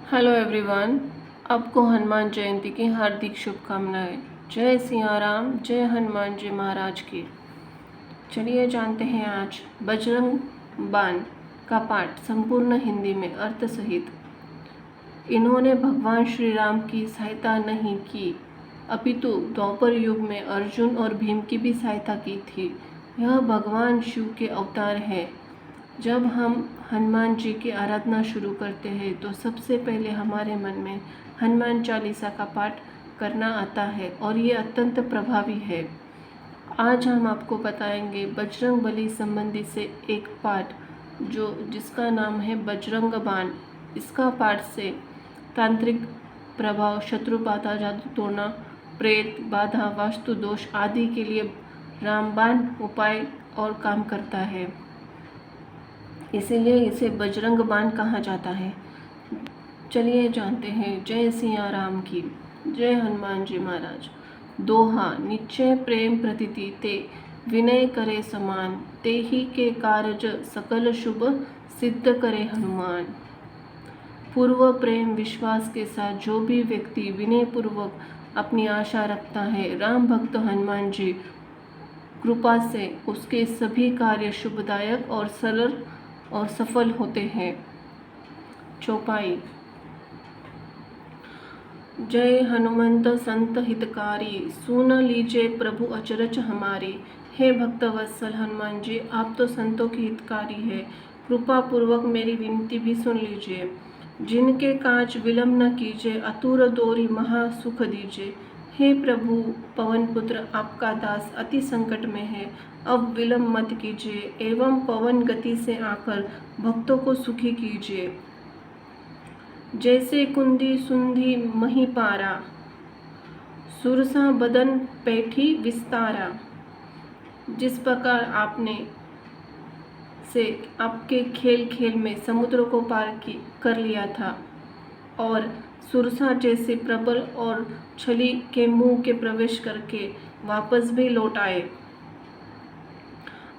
Hello everyone. आपको हनुमान जयंती की हार्दिक शुभकामनाएं। जय सिया राम, जय हनुमान जी महाराज की। चलिए जानते हैं आज बजरंग बाण का पाठ संपूर्ण हिंदी में अर्थ सहित। इन्होंने भगवान श्री राम की सहायता नहीं की, अपितु द्वापर युग में अर्जुन और भीम की भी सहायता की थी। यह भगवान शिव के अवतार है। जब हम हनुमान जी की आराधना शुरू करते हैं तो सबसे पहले हमारे मन में हनुमान चालीसा का पाठ करना आता है और ये अत्यंत प्रभावी है। आज हम आपको बताएंगे बजरंग बली संबंधी से एक पाठ जिसका नाम है बजरंग बाण। इसका पाठ से तांत्रिक प्रभाव, शत्रु बाधा, जादू टोना, प्रेत बाधा, वास्तु दोष आदि के लिए रामबाण उपाय और काम करता है। इसीलिए इसे बजरंग बाण कहा जाता है। चलिए जानते हैं। जय सिया राम की, जय हनुमान जी महाराज। दोहा निश्चय प्रेम प्रतीति ते विनय करे समान, ते ही के कारज सकल शुभ सिद्ध करे हनुमान। पूर्व प्रेम विश्वास के साथ जो भी व्यक्ति विनय पूर्वक अपनी आशा रखता है, राम भक्त हनुमान जी कृपा से उसके सभी कार्य शुभदायक और सरल और सफल होते हैं। चौपाई। जय हनुमंत संत हितकारी, सुन लीजिए प्रभु अचरज हमारी। हे भक्त वत्सल हनुमान जी, आप तो संतों के हितकारी है, कृपा पूर्वक मेरी विनती भी सुन लीजिए। जिनके काज विलंब न कीजिए, अतुर दोरी महा सुख दीजिए। हे प्रभु पवन पुत्र, आपका दास अति संकट में है, अब विलंब मत कीजिए एवं पवन गति से आकर भक्तों को सुखी कीजिए। जैसे कुंदी सुंधी मही पारा, सुरसा बदन पैठी विस्तारा। जिस प्रकार आपने से आपके खेल खेल में समुद्र को पार कर लिया था और सुरसा जैसे प्रबल और छली के मुंह के प्रवेश करके वापस भी लौट आए।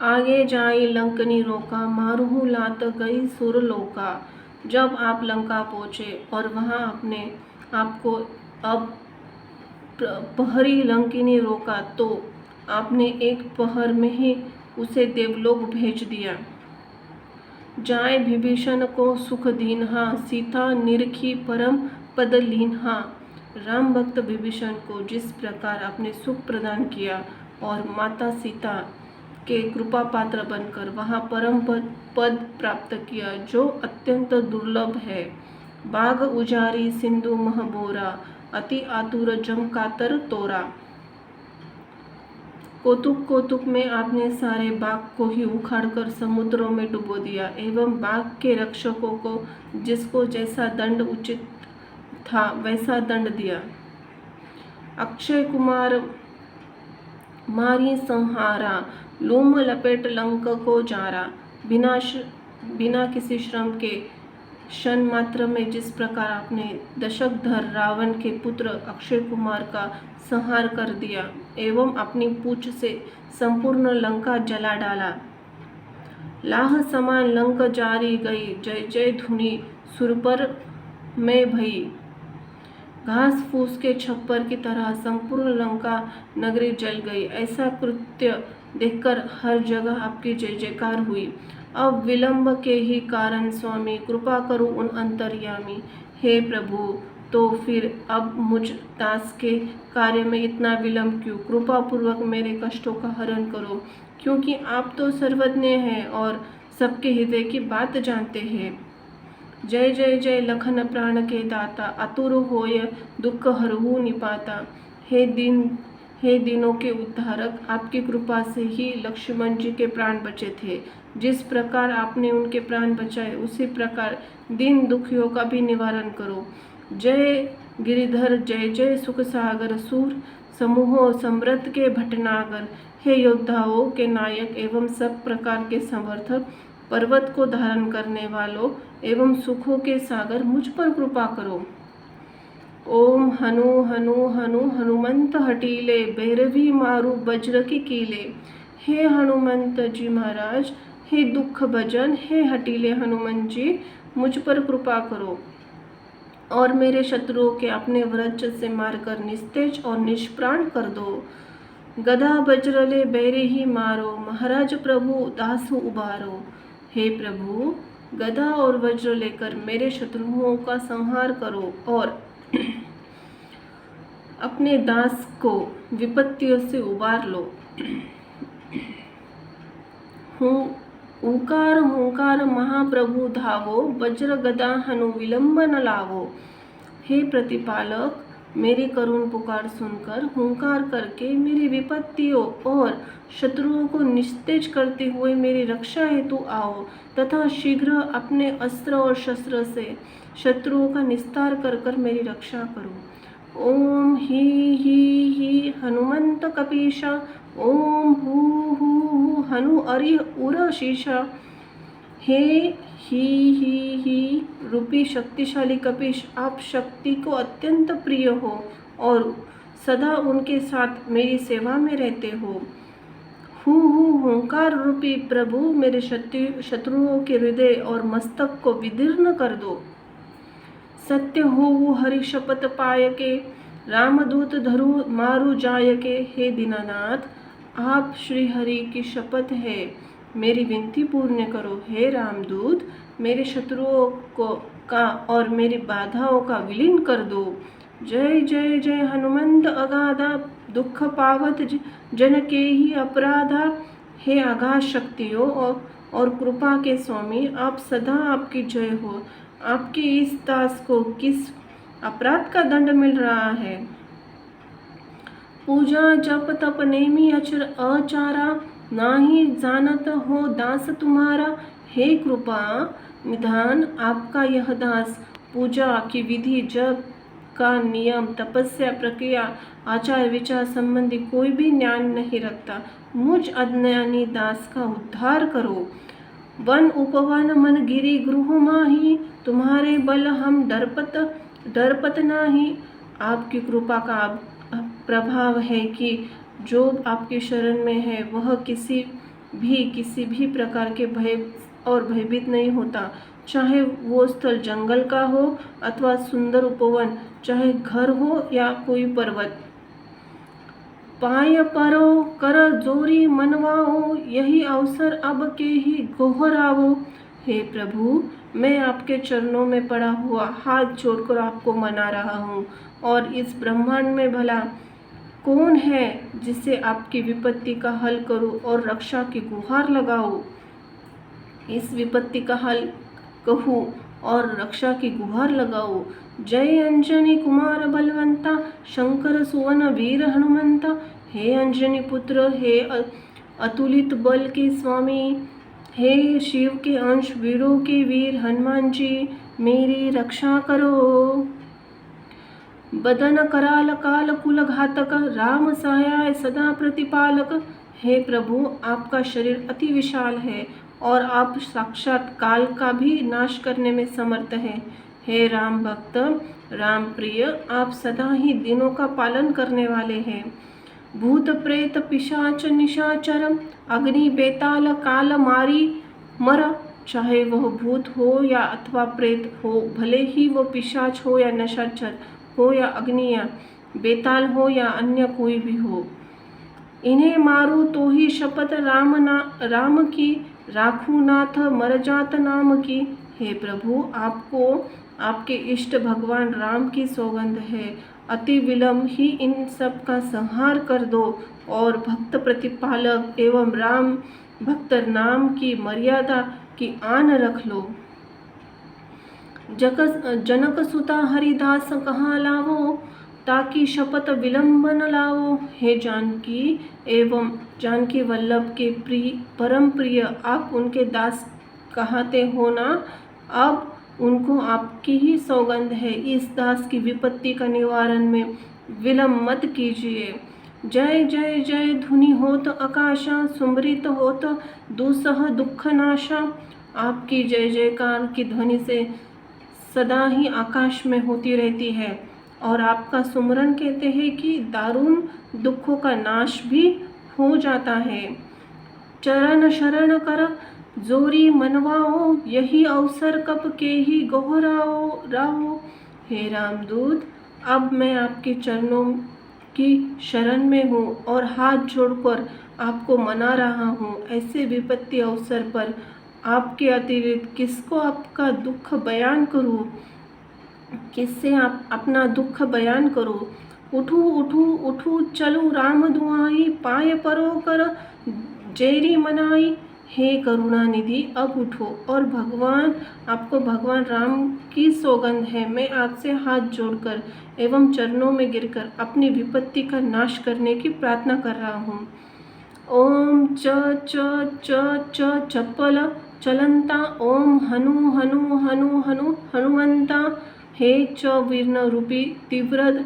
आगे जाई लंकनी रोका, मारुहु लात गई सुरलोका। जब आप लंका पहुँचे और वहाँ अपने आपको अब प्रहरी लंकिनी रोका तो आपने एक पहर में ही उसे देवलोक भेज दिया। जाए विभीषण को सुख दीन्हा, सीता निरखी परम पद लीन्हा। राम भक्त विभीषण को जिस प्रकार आपने सुख प्रदान किया और माता सीता के कृपा पात्र बनकर वहाँ परम पद प्राप्त किया, जो अत्यंत दुर्लभ है। बाग उजारी सिंधु महबोरा, अति आतुर जम कातर तोरा। कौतुक कौतुक में आपने सारे बाग को ही उखाड़कर समुद्रों में डुबो दिया एवं बाग के रक्षकों को जिसको जैसा दंड उचित था वैसा दंड दिया। अक्षय कुमार मारी संहारा, लूम लपेट लंक को जारा। बिना किसी श्रम के क्षण मात्र में जिस प्रकार आपने दशकधर रावण के पुत्र अक्षय कुमार का संहार कर दिया एवं अपनी पूंछ से संपूर्ण लंका जला डाला। लाह समान लंक जारी गई, जय जय धुनी सुरपर में भई। घास फूस के छप्पर की तरह संपूर्ण लंका नगरी जल गई। ऐसा कृत्य देखकर हर जगह आपकी जय जयकार हुई। अब विलंब के ही कारण स्वामी, कृपा करो उन अंतर्यामी। हे प्रभु, तो फिर अब मुझ दास के कार्य में इतना विलंब क्यों? कृपा पूर्वक मेरे कष्टों का हरण करो, क्योंकि आप तो सर्वज्ञ हैं और सबके हृदय की बात जानते हैं। जय जय जय लखन प्राण के दाता, आतुर होय दुख हरहु निपाता। हे दिनों के उद्धारक, आपकी कृपा से ही लक्ष्मण जी के प्राण बचे थे। जिस प्रकार आपने उनके प्राण बचाए, उसी प्रकार दीन दुखियों का भी निवारण करो। जय गिरिधर, जय जय सुख सागर, सूर समूहों समृद्ध के भटनागर। हे योद्धाओं के नायक एवं सब प्रकार के समर्थक, पर्वत को धारण करने वालों एवं सुखों के सागर, मुझ पर कृपा करो। ओम हनु हनु हनु हनुमंत हटीले, भैरवी मारु वज्र की कीले। हे हनुमंत जी महाराज, हे दुख भजन, हे हटीले हनुमान जी, मुझ पर कृपा करो। और मेरे शत्रुओं के अपने वज्र से मारकर निस्तेज और निष्प्राण कर दो। गदा वज्र ले बैरे ही मारो, महाराज प्रभु दास उबारो। हे प्रभु, गदा और वज्र लेकर मेरे शत्रुओं का संहार करो और अपने दास को विपत्तियों से उबार लो। हुंकार हुंकार महाप्रभु धावो, वज्र गदा हनु विलंब न लावो। हे प्रतिपालक, मेरी करुण पुकार सुनकर हुंकार करके मेरी विपत्तियों और शत्रुओं को निस्तेज करते हुए मेरी रक्षा हेतु आओ तथा शीघ्र अपने अस्त्र और शस्त्र से शत्रुओं का निस्तार कर कर मेरी रक्षा करो। ओम ही हनुमंत कपीशा, ओम हु हनु अरि उर शीशा। हे ही रूपी शक्तिशाली कपीश, आप शक्ति को अत्यंत प्रिय हो और सदा उनके साथ मेरी सेवा में रहते हो। हुंकार रूपी प्रभु, मेरे शत्रुओं के हृदय और मस्तक को विदीर्ण कर दो। सत्य हो हरि शपथ पाय के, रामदूत धरु मारु जाय के। हे दीनानाथ, आप श्री हरि की शपथ है, मेरी विनती पूर्ण करो। हे रामदूत, मेरे शत्रुओं का और मेरी बाधाओं का विलीन कर दो। जय जय जय हनुमंत अगाधा, दुख पावत जन के ही अपराधा। हे अगाध शक्तियों और कृपा के स्वामी, आप सदा आपकी जय हो। आपके इस दास को किस अपराध का दंड मिल रहा है? पूजा जप तप नेमी अचर अचारा, नाही जानत हो दास तुम्हारा। हे कृपा निधान, आपका यह दास पूजा की विधि, जप का नियम, तपस्या, प्रक्रिया, आचार विचार संबंधी कोई भी ज्ञान नहीं रखता। मुझ अज्ञानी दास का उद्धार करो। वन उपवन मन गिरी गृह माही, तुम्हारे बल हम डरपत नाही। आपकी कृपा का प्रभाव है कि जो आपकी शरण में है वह किसी भी प्रकार के भय और भयभीत नहीं होता, चाहे वो स्थल जंगल का हो अथवा सुंदर उपवन, चाहे घर हो या कोई पर्वत। पाय परो कर जोरी मनवाओ, यही अवसर अब के ही गोहराओ। हे प्रभु, मैं आपके चरणों में पड़ा हुआ हाथ जोड़कर आपको मना रहा हूँ, और इस ब्रह्मांड में भला कौन है जिससे आपकी विपत्ति का हल करूं और रक्षा की गुहार लगाऊं। इस विपत्ति का हल कहूँ और रक्षा की गुहार लगाओ। जय अंजनी कुमार बलवंता, शंकर सुवन वीर हनुमंता। हे अंजनी पुत्र, हे अतुलित बल के स्वामी, हे शिव के अंश, वीरों के वीर हनुमान जी, मेरी रक्षा करो। बदन कराल काल कुल घातक, राम सहाय सदा प्रतिपालक। हे प्रभु, आपका शरीर अति विशाल है और आप साक्षात काल का भी नाश करने में समर्थ हैं। हे राम भक्त, राम प्रिय, आप सदा ही दिनों का पालन करने वाले हैं। भूत प्रेत पिशाच निशाचर, अग्नि बेताल काल मारी मर। चाहे वह भूत हो या अथवा प्रेत हो, भले ही वो पिशाच हो या निशाचर हो या अग्नि या बेताल हो या अन्य कोई भी हो, इन्हें मारूं तो ही शपथ राम की, राखू नाथ मरजात नाम की। हे प्रभु, आपको आपके इष्ट भगवान राम की सौगंध है, अति विलंब ही इन सब का संहार कर दो और भक्त प्रतिपालक एवं राम भक्त नाम की मर्यादा की आन रख लो। जनक सुता हरिदास कहाँ लावो, ताकि शपथ विलंब न लाओ। हे जानकी एवं जानकी वल्लभ के परम प्रिय, आप उनके दास कहते हो ना, अब उनको आपकी ही सौगंध है, इस दास की विपत्ति का निवारण में विलंब मत कीजिए। जय जय जय धुनि होत आकाशा, सुमृत होत दुसह दुख नाशा। आपकी जय जयकार की ध्वनि से सदा ही आकाश में होती रहती है और आपका सुमरन कहते हैं कि दारुण दुखों का नाश भी हो जाता है। चरण शरण कर जोरी मनवाओ, यही अवसर कब के ही गोहराओ राओ। हे रामदूत, अब मैं आपके चरणों की शरण में हूँ और हाथ जोड़कर आपको मना रहा हूँ। ऐसे विपत्ति अवसर पर आपके अतिरिक्त किसको आपका दुख बयान करूँ, किससे आप अपना दुख बयान करूँ। उठू उठू उठू चलूँ राम दुआई, पाए परो कर जेरी मनाई। हे करुणा निधि, अब उठो और भगवान आपको भगवान राम की सौगंध है, मैं आपसे हाथ जोड़कर एवं चरणों में गिरकर अपनी विपत्ति का नाश करने की प्रार्थना कर रहा हूँ। ओम च च च च चपल चलंता, ओम हनु हनु हनु हनु हनुमंता। हे च वीर्ण रूपी तीव्र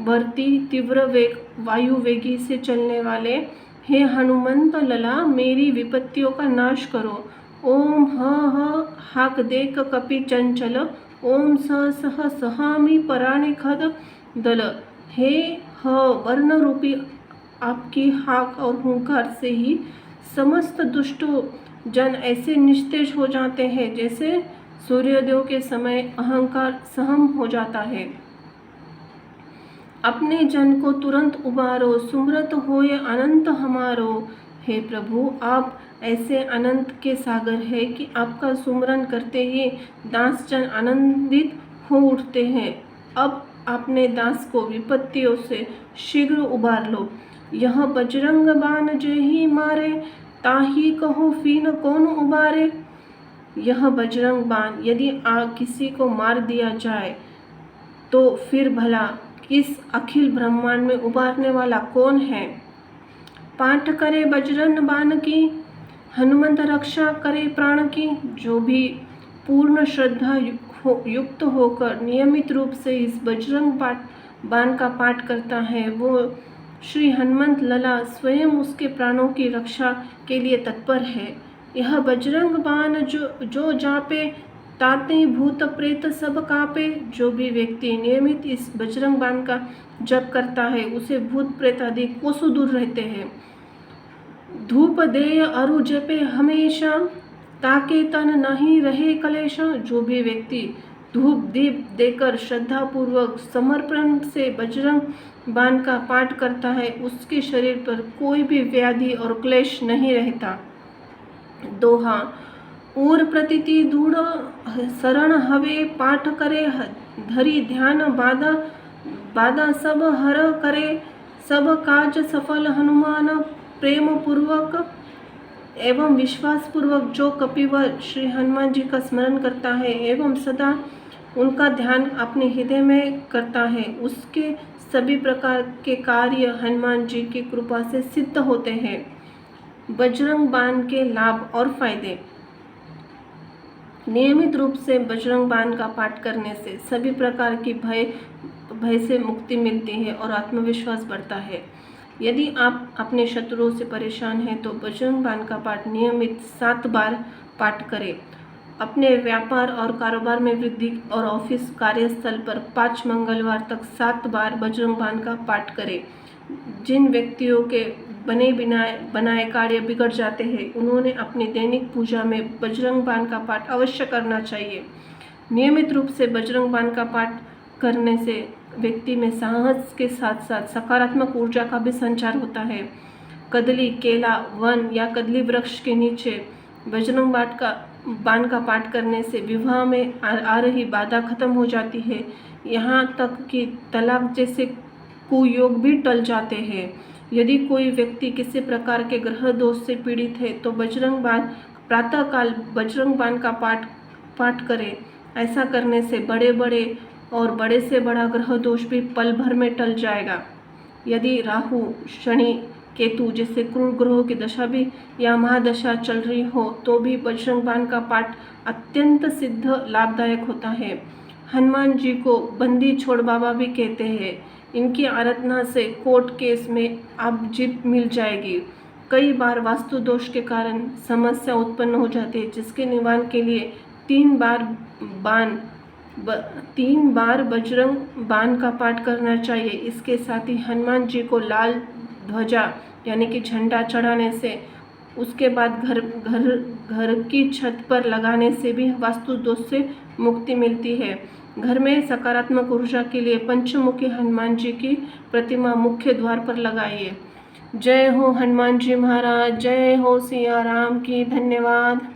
वर्ती तीव्र वेग वायु वेगी से चलने वाले, हे हनुमंत लला, मेरी विपत्तियों का नाश करो। ओम ह हाक देक कपि चंचल, ओम सह सहामी पराणे खद दल। हे ह वर्ण रूपी आपकी हाक और हुंकार से ही समस्त दुष्टों जन ऐसे निस्तेज हो जाते हैं जैसे सूर्योदय के समय अहंकार सहम हो जाता है। अपने जन को तुरंत उबारो, सुमरत होए अनंत हमारो। हे प्रभु, आप ऐसे अनंत के सागर है कि आपका सुमरन करते ही दास जन आनंदित हो उठते हैं। अब अपने दास को विपत्तियों से शीघ्र उबार लो। यह बजरंग बाण जेहि मारे, ताहि कहो फीन कौन उबारे। यह बजरंग बाण यदि किसी को मार दिया जाए तो फिर भला इस अखिल ब्रह्मांड में उबारने वाला कौन है। पाठ करे बजरंग बाण की, हनुमंत रक्षा करे प्राण की। जो भी पूर्ण श्रद्धा युक्त होकर नियमित रूप से इस बजरंग बाण का पाठ करता है, वो श्री हनुमंत लला स्वयं उसके प्राणों की रक्षा के लिए तत्पर है। यह बजरंग बाण जो जापे, ताते भूत प्रेत सब कापे। जो भी व्यक्ति नियमित इस बजरंग बाण का जप करता है, उसे भूत प्रेत आदि कोसों दूर रहते हैं। धूप दे अरु जपे हमेशा, ताके तन नहीं रहे कलेश। जो भी व्यक्ति धूप दीप देकर श्रद्धा पूर्वक समर्पण से बजरंग बाण का पाठ करता है, उसके शरीर पर कोई भी व्याधि और क्लेश नहीं रहता। दोहा ऊर प्रतिति दूढ़ शरण हवे, पाठ करे धरी ध्यान बाधा बाधा सब हर करे। सब काज सफल हनुमान प्रेम पूर्वक एवं विश्वास पूर्वक जो कपिवर श्री हनुमान जी का स्मरण करता है एवं सदा उनका ध्यान अपने हृदय में करता है, उसके सभी प्रकार के कार्य हनुमान जी की कृपा से सिद्ध होते हैं। बजरंग बाण के लाभ और फायदे। नियमित रूप से बजरंग बाण का पाठ करने से सभी प्रकार की भय से मुक्ति मिलती है और आत्मविश्वास बढ़ता है। यदि आप अपने शत्रुओं से परेशान हैं तो बजरंग बाण का पाठ नियमित 7 बार पाठ करें। अपने व्यापार और कारोबार में वृद्धि और ऑफिस कार्यस्थल पर 5 मंगलवार तक 7 बार बजरंग बाण का पाठ करें। जिन व्यक्तियों के बने बनाए कार्य बिगड़ जाते हैं, उन्होंने अपनी दैनिक पूजा में बजरंग बाण का पाठ अवश्य करना चाहिए। नियमित रूप से बजरंग बाण का पाठ करने से व्यक्ति में साहस के साथ साथ सकारात्मक ऊर्जा का भी संचार होता है। कदली, केला, वन या कदली वृक्ष के नीचे बजरंग बाण का पाठ करने से विवाह में आ रही बाधा खत्म हो जाती है। यहाँ तक कि तलाक जैसे कुयोग भी टल जाते हैं। यदि कोई व्यक्ति किसी प्रकार के ग्रह दोष से पीड़ित है तो प्रातःकाल बजरंग बाण का पाठ करें। ऐसा करने से बड़े से बड़ा ग्रह दोष भी पल भर में टल जाएगा। यदि राहु, शनि, केतु जैसे क्रूर ग्रहों की दशा भी या महादशा चल रही हो तो भी बजरंग बाण का पाठ अत्यंत सिद्ध लाभदायक होता है। हनुमान जी को बंदी छोड़ बाबा भी कहते हैं। इनकी आराधना से कोर्ट केस में अब जीत मिल जाएगी। कई बार वास्तु दोष के कारण समस्या उत्पन्न हो जाती है, जिसके निवारण के लिए 3 बार बजरंग बाण का पाठ करना चाहिए। इसके साथ ही हनुमान जी को लाल ध्वजा यानी कि झंडा चढ़ाने से, उसके बाद घर की छत पर लगाने से भी वास्तु दोष से मुक्ति मिलती है। घर में सकारात्मक ऊर्जा के लिए पंचमुखी हनुमान जी की प्रतिमा मुख्य द्वार पर लगाइए। जय हो हनुमान जी महाराज, जय हो सिया राम की। धन्यवाद।